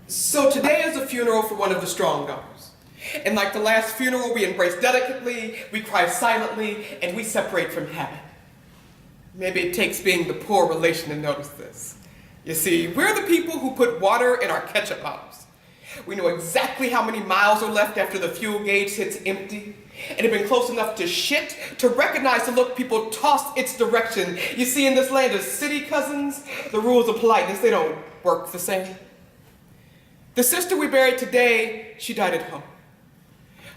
So today is a funeral for one of the strong daughters. And like the last funeral, we embrace delicately, we cry silently, and we separate from habit. Maybe it takes being the poor relation to notice this. You see, we're the people who put water in our ketchup bottles. We know exactly how many miles are left after the fuel gauge hits empty, and have been close enough to shit to recognize the look people toss its direction. You see, in this land of city cousins, the rules of politeness, they don't work the same. The sister we buried today, she died at home.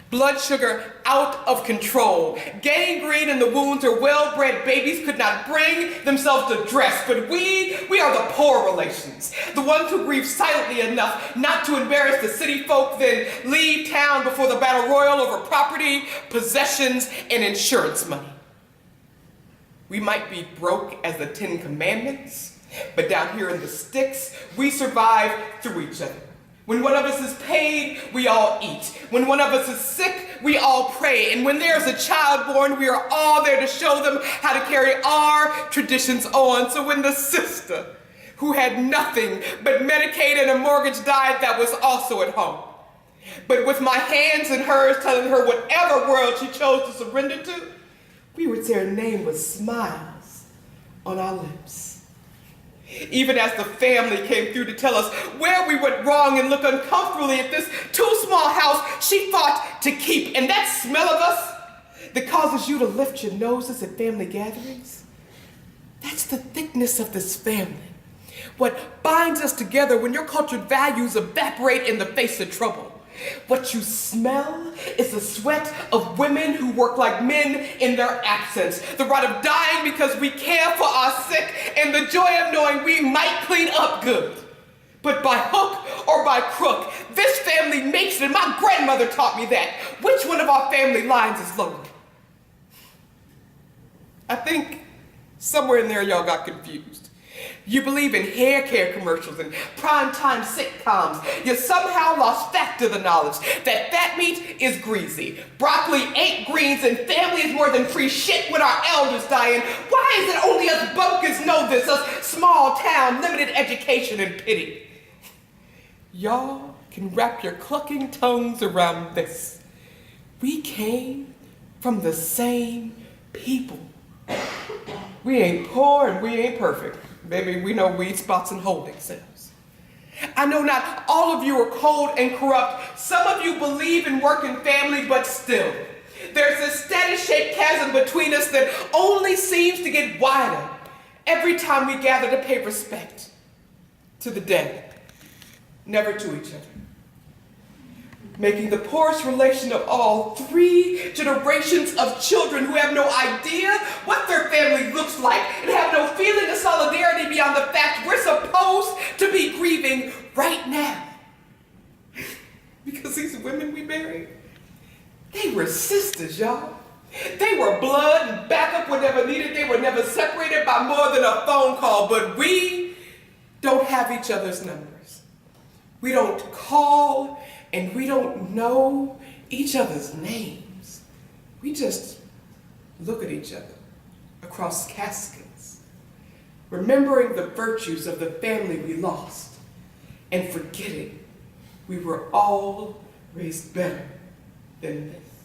Blood sugar out of control. Gangrene in the wounds her well-bred babies could not bring themselves to dress. But we are the poor relations. The ones who grieve silently enough not to embarrass the city folk, then leave town before the battle royal over property, possessions, and insurance money. We might be broke as the 10 Commandments, but down here in the sticks, we survive through each other. When one of us is paid, we all eat. When one of us is sick, we all pray. And when there's a child born, we are all there to show them how to carry our traditions on. So when the sister, who had nothing but Medicaid and a mortgage, died, that was also at home. But with my hands in hers, telling her whatever world she chose to surrender to, we would say her name with smiles on our lips. Even as the family came through to tell us where we went wrong and look uncomfortably at this too small house she fought to keep. And that smell of us that causes you to lift your noses at family gatherings, that's the thickness of this family. What binds us together when your cultured values evaporate in the face of trouble. What you smell is the sweat of women who work like men in their absence. The rot of dying because we care for our sick, and the joy of knowing we might clean up good. But by hook or by crook, this family makes it, and my grandmother taught me that. Which one of our family lines is lower? I think somewhere in there y'all got confused. You believe in hair care commercials and primetime sitcoms. You somehow lost fact to the knowledge that fat meat is greasy, broccoli ain't greens, and family is more than free shit when our elders dying. Why is it only us bumpkins know this, us small town, limited education and pity? Y'all can wrap your clucking tongues around this. We came from the same people. We ain't poor and we ain't perfect. Baby, we know weed spots and holding cells. I know not all of you are cold and corrupt. Some of you believe in work and family, but still, there's this steady-shaped chasm between us that only seems to get wider every time we gather to pay respect to the dead, never to each other. Making the poorest relation of all 3 generations of children who have no idea what their family looks like and have no feeling of solidarity beyond the fact we're supposed to be grieving right now. Because these women we buried, they were sisters, y'all. They were blood and backup whenever needed. They were never separated by more than a phone call, but we don't have each other's numbers. We don't call and we don't know each other's names. We just look at each other across caskets, remembering the virtues of the family we lost and forgetting we were all raised better than this.